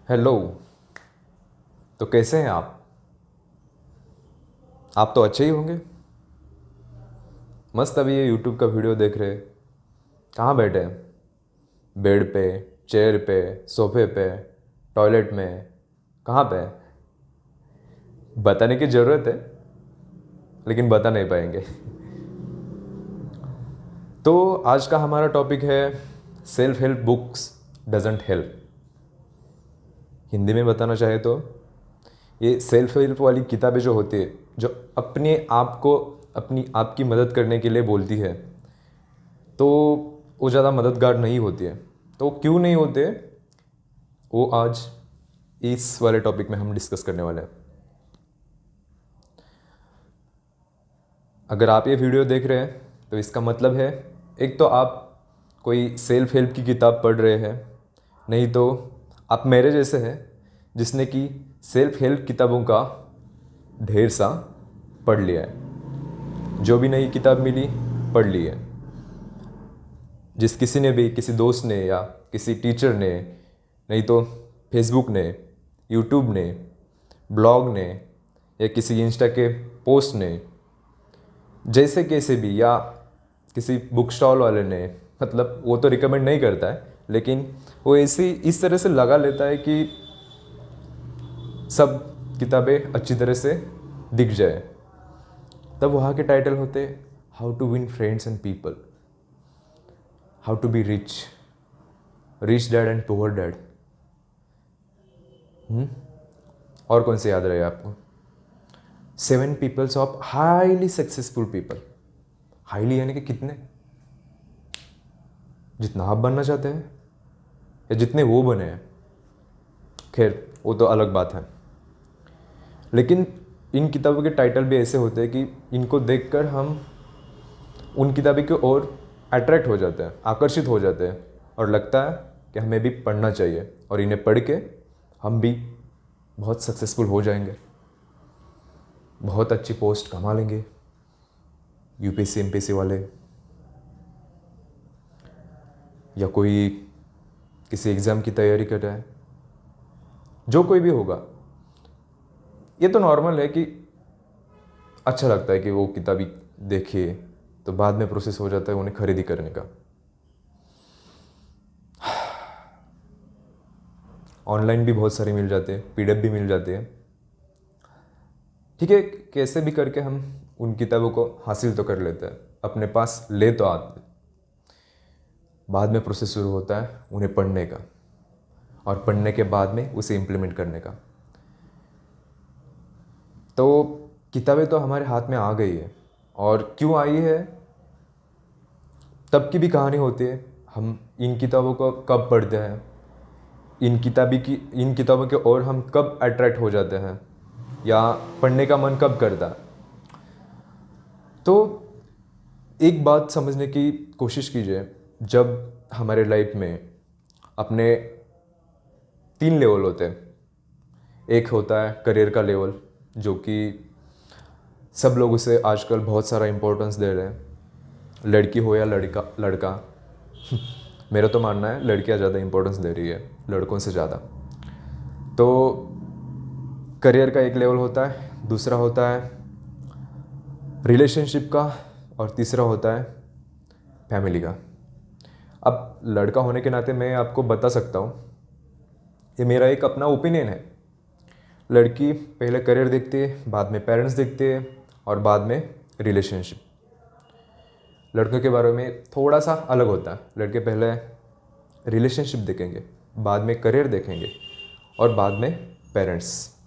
Hello. तो कैसे हैं आप तो अच्छे ही होंगे। मस्त अभी ये यूट्यूब का वीडियो देख रहे। कहाँ बैठे हैं? बेड पे, चेयर पे, सोफे पे, टॉयलेट में, कहाँ पे? बताने की ज़रूरत है लेकिन बता नहीं पाएंगे। तो आज का हमारा टॉपिक है self help books doesn't help. Hindi में बताना चाहे तो ये सेल्फ हेल्प वाली किताबें जो होती है, जो अपने आप को अपनी आपकी मदद करने के लिए बोलती है, तो वो ज़्यादा मददगार नहीं होती है। तो क्यों नहीं होते, वो आज इस वाले टॉपिक में हम डिस्कस करने वाले हैं। अगर आप ये वीडियो देख रहे हैं तो इसका मतलब है, एक तो आप कोई सेल्फ हेल्प की किताब पढ़ रहे हैं, नहीं तो आप मेरे जैसे हैं जिसने कि सेल्फ हेल्प किताबों का ढेर सा पढ़ लिया है। जो भी नई किताब मिली पढ़ ली है। जिस किसी ने भी, किसी दोस्त ने या किसी टीचर ने, नहीं तो फेसबुक ने, यूट्यूब ने, ब्लॉग ने या किसी इंस्टा के पोस्ट ने, जैसे कैसे भी, या किसी बुक स्टॉल वाले ने, मतलब वो तो रिकमेंड नहीं करता है लेकिन वो ऐसी इस तरह से लगा लेता है कि सब किताबें अच्छी तरह से दिख जाए। तब वहाँ के टाइटल होते, how to win friends and people, how to be rich, rich dad and poor dad. और कौन से याद रहे आपको? 7 peoples of highly successful people. Highly यानी कि कितने? जितना आप बनना चाहते हैं या जितने वो बने हैं। खैर वो तो अलग बात है। लेकिन इन किताबों के टाइटल भी ऐसे होते हैं कि इनको देखकर हम उन किताबों की ओर अट्रैक्ट हो जाते हैं, आकर्षित हो जाते हैं, और लगता है कि हमें भी पढ़ना चाहिए और इन्हें पढ़ के हम भी बहुत सक्सेसफुल हो जाएंगे, बहुत अच्छी पोस्ट कमा लेंगे, यूपीएससी एमपीएससी वाले, या कोई किसी एग्ज़ाम की तैयारी कर रहा है, जो कोई भी होगा। ये तो नॉर्मल है कि अच्छा लगता है कि वो किताबी देखिए, तो बाद में प्रोसेस हो जाता है उन्हें खरीदी करने का। ऑनलाइन भी बहुत सारे मिल जाते हैं, पीडीएफ भी मिल जाते हैं। ठीक है, कैसे भी करके हम उन किताबों को हासिल तो कर लेते हैं, अपने पास ले तो आते। बाद में प्रोसेस शुरू होता है उन्हें पढ़ने का, और पढ़ने के बाद में उसे इम्प्लीमेंट करने का। तो किताबें तो हमारे हाथ में आ गई है, और क्यों आई है तब की भी कहानी होती है। हम इन किताबों को कब पढ़ते हैं, इन किताबों के ओर हम कब अट्रैक्ट हो जाते हैं, या पढ़ने का मन कब करता है। तो एक बात समझने की कोशिश कीजिए, जब हमारे लाइफ में अपने 3 लेवल होते हैं। एक होता है करियर का लेवल, जो कि सब लोग उसे आजकल बहुत सारा इम्पोर्टेंस दे रहे हैं, लड़की हो या लड़का। मेरा तो मानना है लड़कियां ज़्यादा इम्पोर्टेंस दे रही है लड़कों से ज़्यादा। तो करियर का एक लेवल होता है, दूसरा होता है रिलेशनशिप का, और तीसरा होता है फैमिली का। अब लड़का होने के नाते मैं आपको बता सकता हूँ, ये मेरा एक अपना ओपिनियन है। लड़की पहले करियर देखती है, बाद में पेरेंट्स देखते हैं, और बाद में रिलेशनशिप। लड़कों के बारे में थोड़ा सा अलग होता है। लड़के पहले रिलेशनशिप देखेंगे, बाद में करियर देखेंगे, और बाद में पेरेंट्स।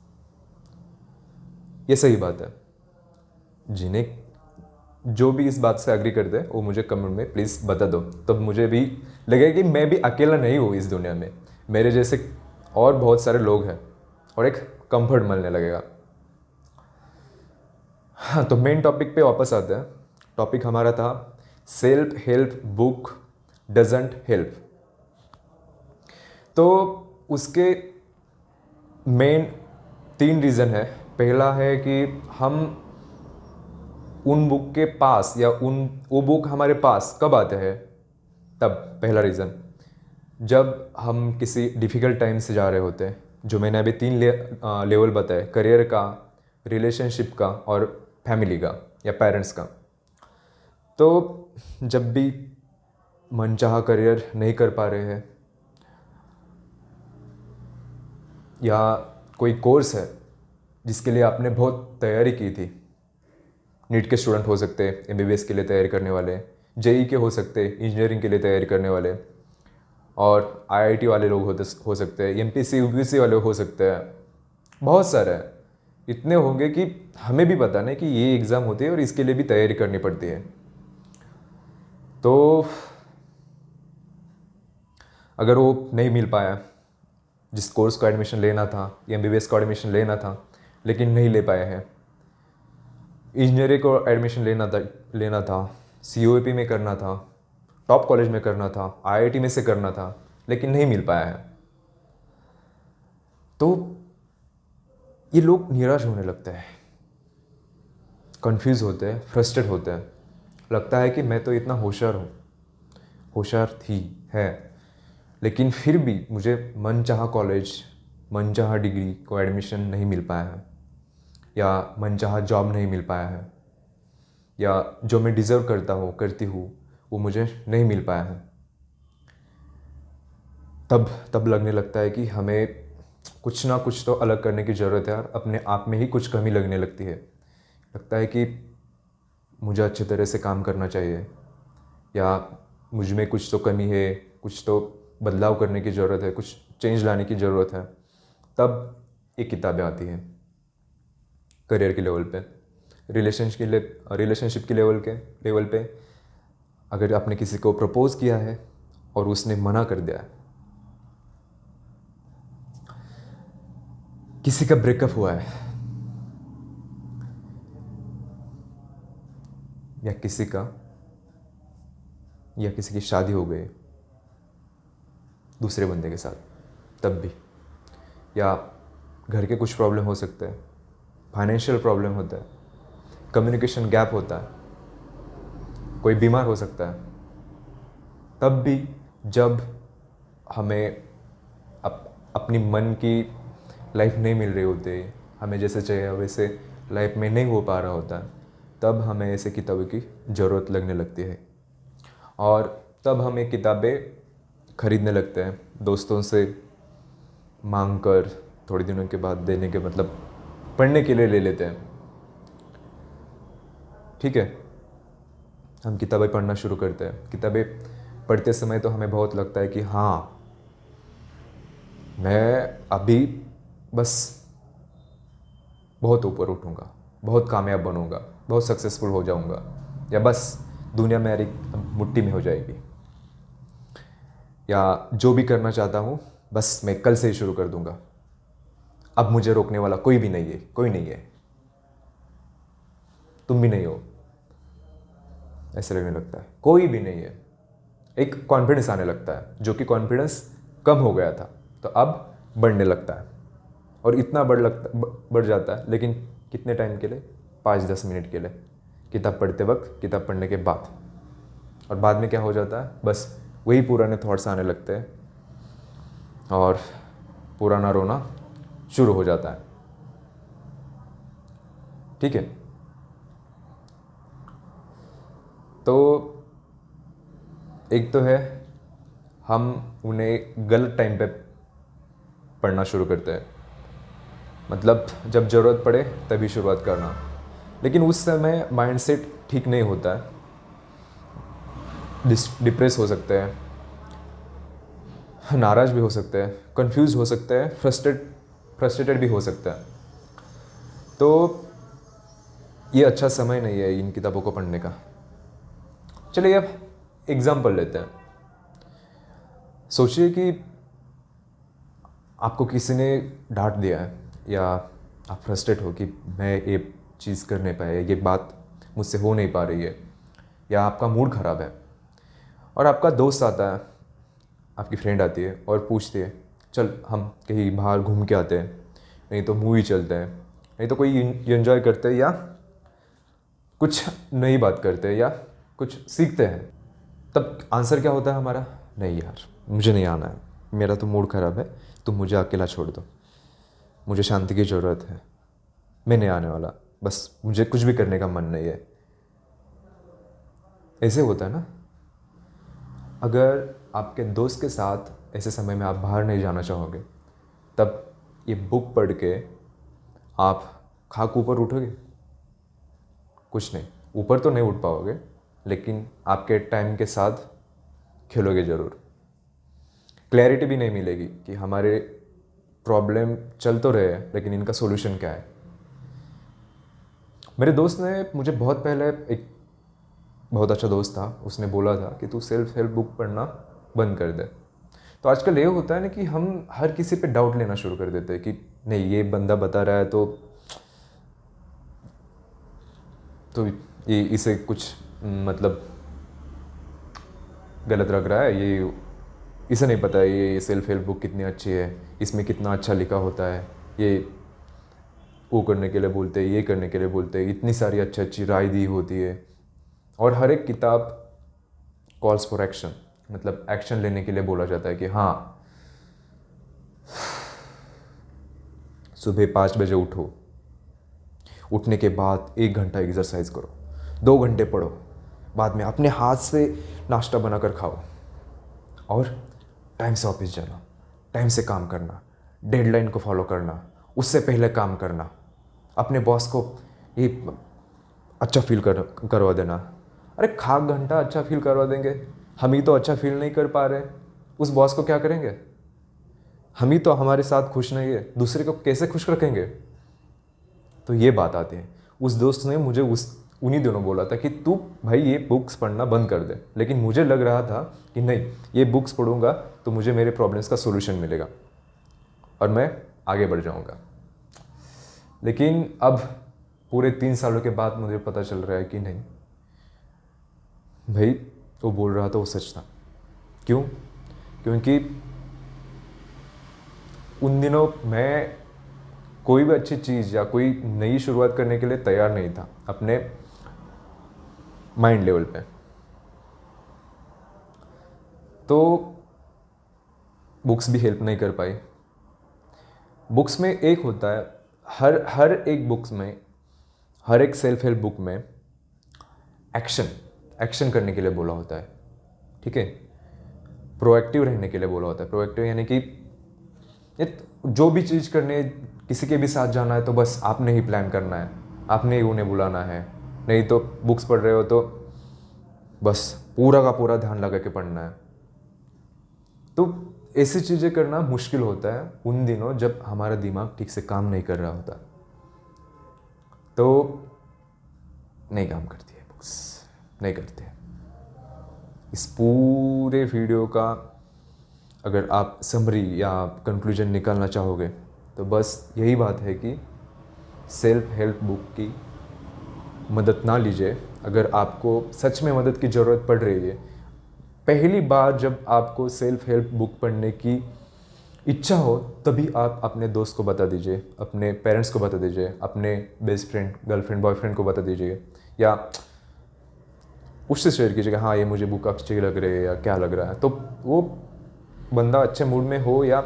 ये सही बात है। जिन्हें जो भी इस बात से एग्री करते हैं वो मुझे कमेंट में प्लीज़ बता दो, तब मुझे भी लगेगा कि मैं भी अकेला नहीं हूँ इस दुनिया में, मेरे जैसे और बहुत सारे लोग हैं, और एक कंफर्ट मिलने लगेगा। हाँ, तो मेन टॉपिक पे वापस आते हैं। टॉपिक हमारा था self help book doesn't help. तो उसके मेन 3 रीज़न है। पहला है कि हम उन बुक के पास, या वो बुक हमारे पास कब आते हैं, तब। पहला रीज़न, जब हम किसी डिफ़िकल्ट टाइम से जा रहे होते हैं, जो मैंने अभी 3 लेवल बताए, करियर का, रिलेशनशिप का और फैमिली का या पेरेंट्स का। तो जब भी मनचाहा करियर नहीं कर पा रहे हैं या कोई कोर्स है जिसके लिए आपने बहुत तैयारी की थी, नीट के स्टूडेंट हो सकते हैं, एमबीबीएस के लिए तैयारी करने वाले, जेई के हो सकते हैं, इंजीनियरिंग के लिए तैयारी करने वाले, और आईआईटी वाले लोग हो सकते हैं, एमपीसी यूपीसी वाले हो सकते हैं, बहुत सारे हैं। इतने होंगे कि हमें भी पता नहीं कि ये एग्ज़ाम होती है और इसके लिए भी तैयारी करनी पड़ती है। तो अगर वो नहीं मिल पाया, जिस कोर्स को एडमिशन लेना था या एमबीबीएस को एडमिशन लेना था लेकिन नहीं ले पाए हैं, इंजीनियरिंग को एडमिशन लेना था, सीओईपी में करना था, टॉप कॉलेज में करना था, आईआईटी में से करना था, लेकिन नहीं मिल पाया है, तो ये लोग निराश होने लगते हैं, कंफ्यूज होते हैं, फ्रस्ट्रेट होते हैं। लगता है कि मैं तो इतना होशियार हूँ, होशियार थी है, लेकिन फिर भी मुझे मनचाहा कॉलेज, मनचाहा डिग्री को एडमिशन नहीं मिल पाया है, या मनचाहा जॉब नहीं मिल पाया है, या जो मैं डिज़र्व करती हूँ वो मुझे नहीं मिल पाया है। तब लगने लगता है कि हमें कुछ ना कुछ तो अलग करने की ज़रूरत है यार, अपने आप में ही कुछ कमी लगने लगती है। लगता है कि मुझे अच्छे तरह से काम करना चाहिए, या मुझ में कुछ तो कमी है, कुछ तो बदलाव करने की ज़रूरत है, कुछ चेंज लाने की ज़रूरत है। तब ये किताबें आती हैं करियर के लेवल पे, रिलेशनशिप के लेवल पे अगर आपने किसी को प्रपोज़ किया है और उसने मना कर दिया है, किसी का ब्रेकअप हुआ है, या किसी की शादी हो गई दूसरे बंदे के साथ, तब भी, या घर के कुछ प्रॉब्लम हो सकते हैं, फाइनेंशियल प्रॉब्लम होता है, कम्युनिकेशन गैप होता है, कोई बीमार हो सकता है, तब भी जब हमें अपनी मन की लाइफ नहीं मिल रही होती, हमें जैसे चाहिए वैसे लाइफ में नहीं हो पा रहा होता, तब हमें ऐसे किताबों की ज़रूरत लगने लगती है। और तब हमें किताबें खरीदने लगते हैं, दोस्तों से मांग कर, थोड़े दिनों के बाद देने के, मतलब पढ़ने के लिए ले लेते हैं। ठीक है, हम किताबें पढ़ना शुरू करते हैं। किताबें पढ़ते समय तो हमें बहुत लगता है कि हाँ, मैं अभी बस बहुत ऊपर उठूँगा, बहुत कामयाब बनूँगा, बहुत सक्सेसफुल हो जाऊँगा, या बस दुनिया मेरी मुट्ठी में हो जाएगी, या जो भी करना चाहता हूँ बस मैं कल से ही शुरू कर दूँगा, अब मुझे रोकने वाला कोई भी नहीं है, कोई नहीं है, तुम भी नहीं हो, ऐसे लगने लगता है, कोई भी नहीं है। एक कॉन्फिडेंस आने लगता है, जो कि कॉन्फिडेंस कम हो गया था तो अब बढ़ने लगता है, और इतना बढ़ जाता है, लेकिन कितने टाइम के लिए? 5-10 मिनट के लिए, किताब पढ़ते वक्त, किताब पढ़ने के बाद। और बाद में क्या हो जाता है? बस वही पुराने थॉट्स आने लगते हैं और पुराना रोना शुरू हो जाता है। ठीक है, तो एक तो है हम उन्हें गलत टाइम पे पढ़ना शुरू करते हैं, मतलब जब ज़रूरत पड़े तभी शुरुआत करना, लेकिन उस समय माइंडसेट ठीक नहीं होता है, डिप्रेस हो सकते हैं, नाराज़ भी हो सकते हैं, कंफ्यूज हो सकते हैं, फ्रस्ट्रेटेड भी हो सकता है। तो ये अच्छा समय नहीं है इन किताबों को पढ़ने का। चलिए अब एग्जाम्पल लेते हैं। सोचिए कि आपको किसी ने डांट दिया है, या आप फ्रस्ट्रेट हो कि मैं ये चीज़ कर नहीं पाया, ये बात मुझसे हो नहीं पा रही है, या आपका मूड ख़राब है, और आपका दोस्त आता है, आपकी फ्रेंड आती है और पूछती है चल हम कहीं बाहर घूम के आते हैं, नहीं तो मूवी चलते हैं, नहीं तो कोई एंजॉय करते हैं, या कुछ नई बात करते हैं, या कुछ सीखते हैं। तब आंसर क्या होता है हमारा? नहीं यार, मुझे नहीं आना है, मेरा तो मूड ख़राब है, तुम मुझे अकेला छोड़ दो। मुझे शांति की ज़रूरत है, मैं नहीं आने वाला, बस मुझे कुछ भी करने का मन नहीं है। ऐसे होता है ना। अगर आपके दोस्त के साथ ऐसे समय में आप बाहर नहीं जाना चाहोगे, तब ये बुक पढ़ के आप खाक ऊपर उठोगे? कुछ नहीं, ऊपर तो नहीं उठ पाओगे, लेकिन आपके टाइम के साथ खेलोगे ज़रूर। क्लैरिटी भी नहीं मिलेगी कि हमारे प्रॉब्लम चल तो रहे हैं, लेकिन इनका सॉल्यूशन क्या है। मेरे दोस्त ने मुझे बहुत पहले, एक बहुत अच्छा दोस्त था, उसने बोला था कि तू सेल्फ हेल्प बुक पढ़ना बंद कर दे। तो आजकल ये होता है ना कि हम हर किसी पे डाउट लेना शुरू कर देते हैं कि नहीं, ये बंदा बता रहा है तो ये इसे कुछ मतलब गलत लग रहा है, ये इसे नहीं पता है ये सेल्फ हेल्प बुक कितनी अच्छी है, इसमें कितना अच्छा लिखा होता है, ये वो करने के लिए बोलते हैं, ये करने के लिए बोलते हैं, इतनी सारी अच्छी अच्छी राय दी होती है। और हर एक किताब कॉल्स फॉर एक्शन, मतलब एक्शन लेने के लिए बोला जाता है कि हाँ, सुबह 5 बजे उठो, उठने के बाद 1 घंटा एक्सरसाइज करो, 2 घंटे पढ़ो, बाद में अपने हाथ से नाश्ता बनाकर खाओ, और टाइम से ऑफिस जाना, टाइम से काम करना, डेडलाइन को फॉलो करना, उससे पहले काम करना, अपने बॉस को ये अच्छा फील करवा देना। अरे खाक घंटा अच्छा फील करवा देंगे, हम ही तो अच्छा फील नहीं कर पा रहे, उस बॉस को क्या करेंगे? हम ही तो हमारे साथ खुश नहीं है, दूसरे को कैसे खुश रखेंगे? तो ये बात आती है। उस दोस्त ने मुझे उन्हीं दिनों बोला था कि तू भाई ये बुक्स पढ़ना बंद कर दे, लेकिन मुझे लग रहा था कि नहीं, ये बुक्स पढ़ूंगा तो मुझे मेरे प्रॉब्लम्स का सोल्यूशन मिलेगा और मैं आगे बढ़ जाऊंगा। लेकिन अब पूरे 3 सालों के बाद मुझे पता चल रहा है कि नहीं भाई, वो बोल रहा था वो सच था। क्यों? क्योंकि उन दिनों मैं कोई भी अच्छी चीज़ या कोई नई शुरुआत करने के लिए तैयार नहीं था अपने माइंड लेवल पे। तो बुक्स भी हेल्प नहीं कर पाई। बुक्स में एक होता है, हर एक बुक्स में, हर एक सेल्फ हेल्प बुक में एक्शन करने के लिए बोला होता है, ठीक है? प्रोएक्टिव रहने के लिए बोला होता है। प्रोएक्टिव यानी कि जो भी चीज़ करने, किसी के भी साथ जाना है तो बस आपने ही प्लान करना है, आपने ही उन्हें बुलाना है। नहीं तो बुक्स पढ़ रहे हो तो बस पूरा का पूरा ध्यान लगा के पढ़ना है। तो ऐसी चीज़ें करना मुश्किल होता है उन दिनों जब हमारा दिमाग ठीक से काम नहीं कर रहा होता, तो नहीं काम करती है बुक्स, नहीं करते। इस पूरे वीडियो का अगर आप समरी या कंक्लूजन निकालना चाहोगे तो बस यही बात है कि सेल्फ हेल्प बुक की मदद ना लीजिए। अगर आपको सच में मदद की ज़रूरत पड़ रही है, पहली बार जब आपको सेल्फ हेल्प बुक पढ़ने की इच्छा हो, तभी आप अपने दोस्त को बता दीजिए, अपने पेरेंट्स को बता दीजिए, अपने बेस्ट फ्रेंड, गर्लफ्रेंड, बॉयफ्रेंड को बता दीजिए, या उससे शेयर कीजिएगा हाँ ये मुझे बुक अच्छी लग रही है या क्या लग रहा है। तो वो बंदा अच्छे मूड में हो या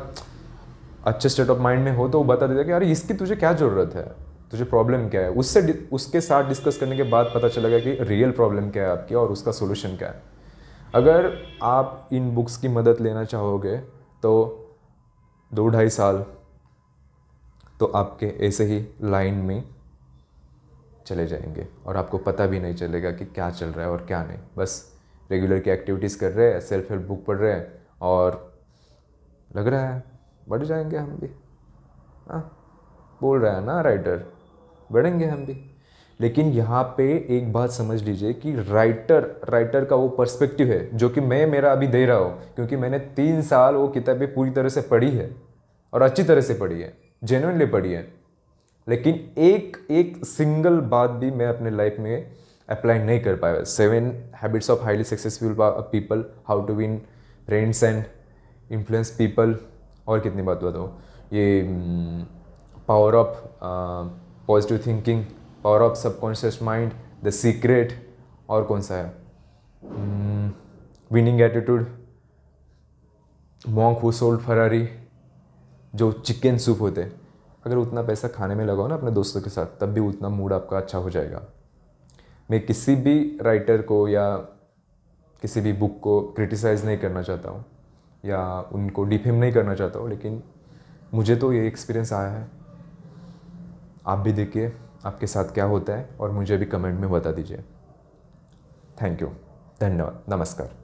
अच्छे स्टेट ऑफ माइंड में हो तो वो बता देता कि यार इसकी तुझे क्या ज़रूरत है, तुझे प्रॉब्लम क्या है। उसके साथ डिस्कस करने के बाद पता चलेगा कि रियल प्रॉब्लम क्या है आपकी और उसका सोल्यूशन क्या है। अगर आप इन बुक्स की मदद लेना चाहोगे तो 2-2.5 साल तो आपके ऐसे ही लाइन में चले जाएंगे और आपको पता भी नहीं चलेगा कि क्या चल रहा है और क्या नहीं। बस रेगुलर की एक्टिविटीज़ कर रहे हैं, सेल्फ हेल्प बुक पढ़ रहे हैं और लग रहा है बढ़ जाएंगे हम भी। हाँ, बोल रहा है ना राइटर, बढ़ेंगे हम भी। लेकिन यहाँ पे एक बात समझ लीजिए कि राइटर का वो पर्सपेक्टिव है जो कि मैं मेरा अभी दे रहा हूँ, क्योंकि मैंने 3 साल वो किताबें पूरी तरह से पढ़ी है और अच्छी तरह से पढ़ी है, जेन्युइनली पढ़ी है। लेकिन एक सिंगल बात भी मैं अपने लाइफ में अप्लाई नहीं कर पाया। 7 habits of highly successful people, how to win friends and influence people, और कितनी बात बताओ, ये power of positive thinking, power of subconscious mind, the secret, और कौन सा है, winning attitude, monk who sold Ferrari, जो चिकन सूप होते, अगर उतना पैसा खाने में लगाओ ना अपने दोस्तों के साथ, तब भी उतना मूड आपका अच्छा हो जाएगा। मैं किसी भी राइटर को या किसी भी बुक को क्रिटिसाइज़ नहीं करना चाहता हूँ या उनको डिफेम नहीं करना चाहता हूँ, लेकिन मुझे तो ये एक्सपीरियंस आया है। आप भी देखिए आपके साथ क्या होता है और मुझे भी कमेंट में बता दीजिए। थैंक यू, धन्यवाद, नमस्कार।